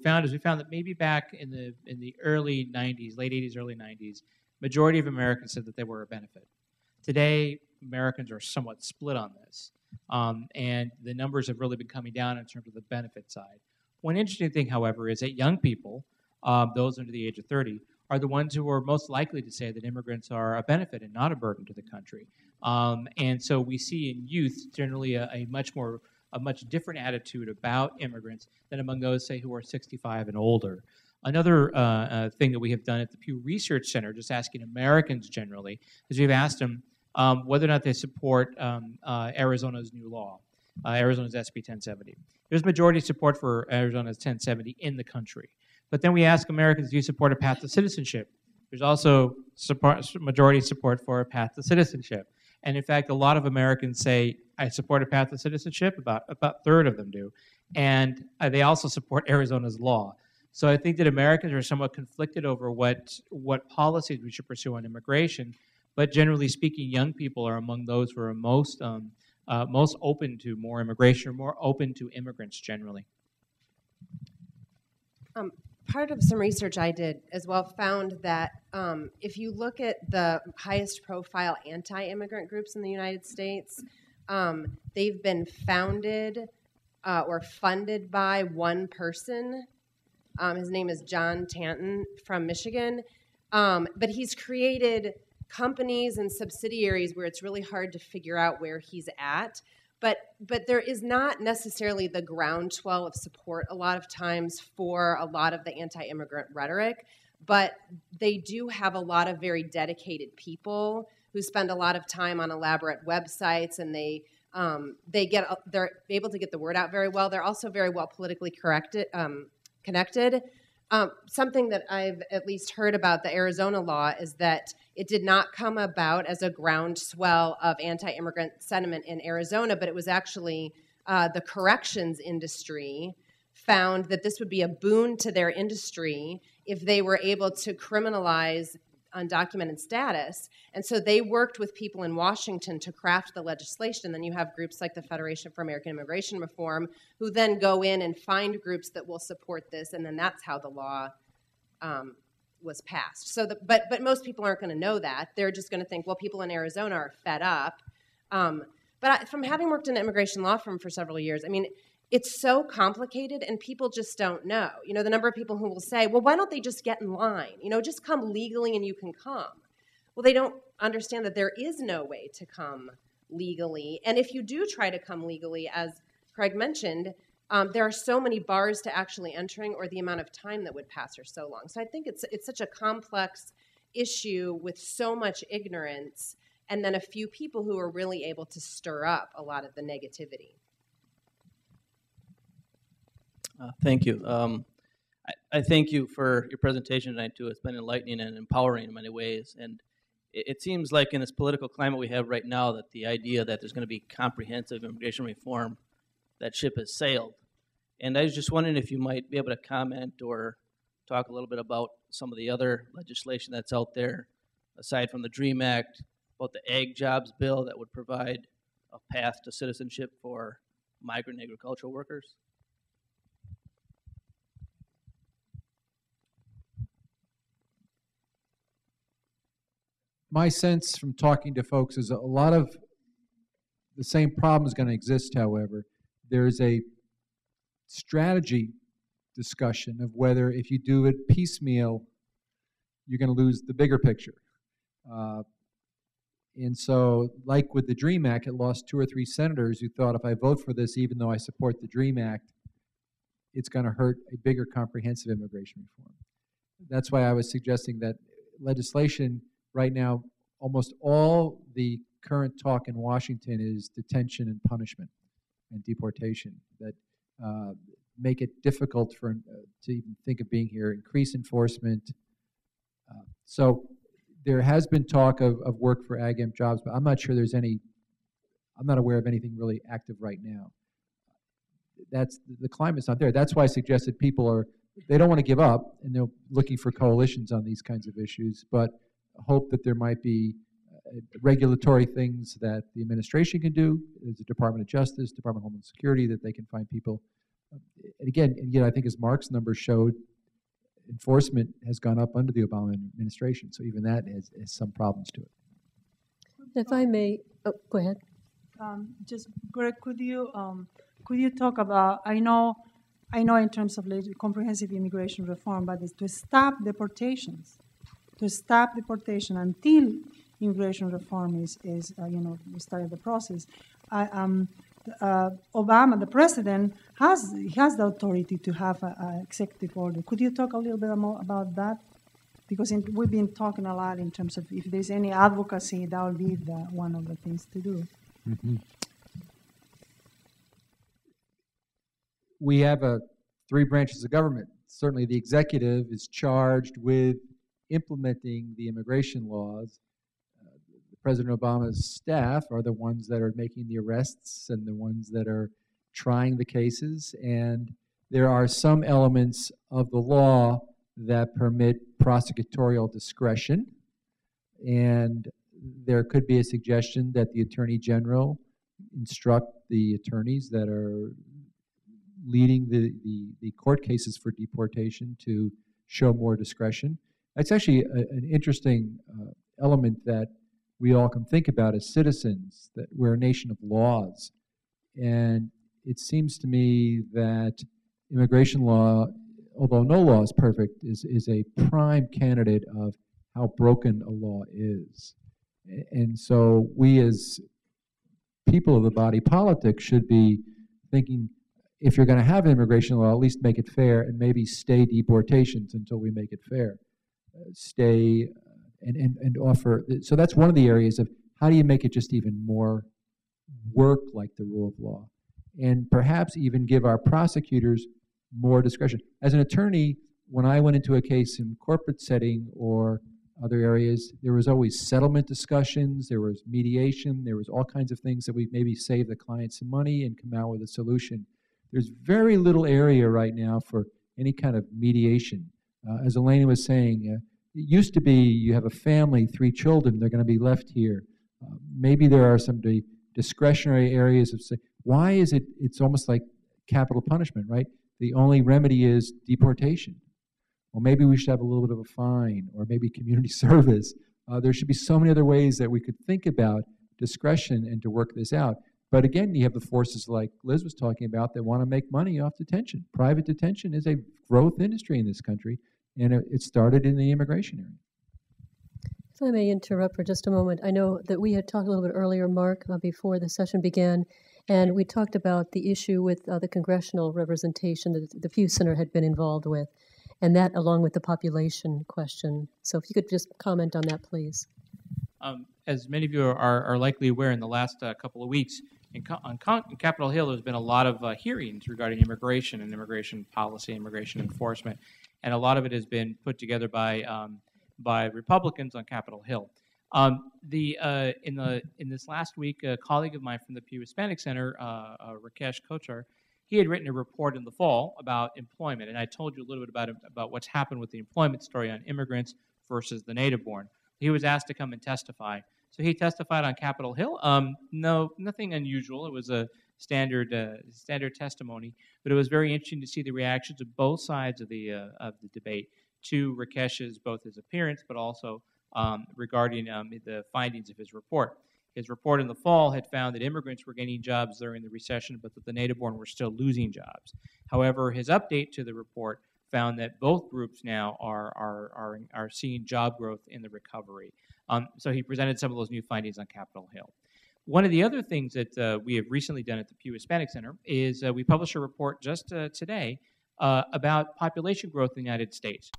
found that maybe back in the early 90s, late 80s, early 90s, majority of Americans said that they were a benefit. Today, Americans are somewhat split on this, and the numbers have really been coming down in terms of the benefit side. One interesting thing, however, is that young people, those under the age of 30, are the ones who are most likely to say that immigrants are a benefit and not a burden to the country. And so we see in youth generally a much different attitude about immigrants than among those, say, who are 65 and older. Another thing that we have done at the Pew Research Center, just asking Americans generally, is we've asked them whether or not they support Arizona's new law, Arizona's SB 1070. There's majority support for Arizona's 1070 in the country. But then we ask Americans, do you support a path to citizenship? There's also majority support for a path to citizenship. And in fact, a lot of Americans say, I support a path to citizenship, about a third of them do. And they also support Arizona's law. So I think that Americans are somewhat conflicted over what policies we should pursue on immigration. But generally speaking, young people are among those who are most open to more immigration, or more open to immigrants generally. Part of some research I did as well found that if you look at the highest profile anti-immigrant groups in the United States, they've been founded or funded by one person. His name is John Tanton from Michigan. But he's created companies and subsidiaries where it's really hard to figure out where he's at. But there is not necessarily the groundswell of support a lot of times for a lot of the anti-immigrant rhetoric, but they do have a lot of very dedicated people who spend a lot of time on elaborate websites, and they're able to get the word out very well. They're also very well politically connected. Something that I've at least heard about the Arizona law is that it did not come about as a groundswell of anti-immigrant sentiment in Arizona, but it was actually the corrections industry found that this would be a boon to their industry if they were able to criminalize undocumented status. And so they worked with people in Washington to craft the legislation. Then you have groups like the Federation for American Immigration Reform who then go in and find groups that will support this, and then that's how the law was passed. So, but most people aren't going to know that. They're just going to think, well, people in Arizona are fed up. But from having worked in an immigration law firm for several years, I mean, it's so complicated and people just don't know. You know, the number of people who will say, well, why don't they just get in line? You know, just come legally and you can come. Well, they don't understand that there is no way to come legally. And if you do try to come legally, as Craig mentioned, there are so many bars to actually entering, or the amount of time that would pass are so long. So I think it's such a complex issue with so much ignorance, and then a few people who are really able to stir up a lot of the negativity. Thank you. I thank you for your presentation tonight, too. It's been enlightening and empowering in many ways. And it seems like in this political climate we have right now that the idea that there's going to be comprehensive immigration reform, that ship has sailed. And I was just wondering if you might be able to comment or talk a little bit about some of the other legislation that's out there, aside from the DREAM Act, about the Ag Jobs Bill that would provide a path to citizenship for migrant agricultural workers. My sense from talking to folks is a lot of the same problem is going to exist, however. There's a strategy discussion of whether if you do it piecemeal, you're going to lose the bigger picture. And so, like with the DREAM Act, it lost 2 or 3 senators who thought if I vote for this, even though I support the DREAM Act, it's going to hurt a bigger comprehensive immigration reform. That's why I was suggesting that legislation right now, almost all the current talk in Washington is detention and punishment and deportation that make it difficult for to even think of being here, increase enforcement. So there has been talk of work for ag amp jobs, but I'm not sure there's any, I'm not aware of anything really active right now. That's, the climate's not there. That's why I suggested they don't want to give up, and they're looking for coalitions on these kinds of issues, but hope that there might be regulatory things that the administration can do, as the Department of Justice, Department of Homeland Security, that they can find people And again, I think as Mark's numbers showed, enforcement has gone up under the Obama administration, so even that has some problems to it. If I may, go ahead. Just Greg, could you talk about? I know, in terms of comprehensive immigration reform, but it's to stop deportations, until immigration reform is we started the process. Obama, the president, has the authority to have an executive order. Could you talk a little bit more about that? Because we've been talking a lot in terms of if there's any advocacy, that would be one of the things to do. Mm-hmm. We have three branches of government. Certainly the executive is charged with implementing the immigration laws. President Obama's staff are the ones that are making the arrests and the ones that are trying the cases. And there are some elements of the law that permit prosecutorial discretion. And there could be a suggestion that the Attorney General instruct the attorneys that are leading the court cases for deportation to show more discretion. That's actually an interesting element that we all can think about as citizens, that we're a nation of laws. And it seems to me that immigration law, although no law is perfect, is a prime candidate of how broken a law is. And so we as people of the body politic should be thinking, if you're going to have immigration law, at least make it fair and maybe stay deportations until we make it fair. Stay and offer. So that's one of the areas of how do you make it just even more work like the rule of law, and perhaps even give our prosecutors more discretion. As an attorney, when I went into a case in corporate setting or other areas, there was always settlement discussions, there was mediation, there was all kinds of things that we maybe save the client some money and come out with a solution. There's very little area right now for any kind of mediation. As Elena was saying, it used to be you have a family, 3 children, they're going to be left here. Maybe there are some discretionary areas of, why is it's almost like capital punishment, right? The only remedy is deportation. Well, maybe we should have a little bit of a fine, or maybe community service. There should be so many other ways that we could think about discretion and to work this out. But again, you have the forces like Liz was talking about that want to make money off detention. Private detention is a growth industry in this country, and it started in the immigration area. If I may interrupt for just a moment, I know that we had talked a little bit earlier, Mark, before the session began, and we talked about the issue with the congressional representation that the Pew Center had been involved with, and that along with the population question. So if you could just comment on that, please. As many of you are likely aware, in the last couple of weeks, in Capitol Hill, there's been a lot of hearings regarding immigration and immigration policy, immigration enforcement, and a lot of it has been put together by Republicans on Capitol Hill. In this last week, a colleague of mine from the Pew Hispanic Center, Rakesh Kochar, he had written a report in the fall about employment, and I told you a little bit about what's happened with the employment story on immigrants versus the native-born. He was asked to come and testify. So he testified on Capitol Hill. No, nothing unusual. It was a standard testimony, but it was very interesting to see the reactions of both sides of the debate to Rakesh's, both his appearance, but also regarding the findings of his report. His report in the fall had found that immigrants were gaining jobs during the recession, but that the native-born were still losing jobs. However, his update to the report found that both groups now are seeing job growth in the recovery. So he presented some of those new findings on Capitol Hill. One of the other things that we have recently done at the Pew Hispanic Center is we published a report just today about population growth in the United States.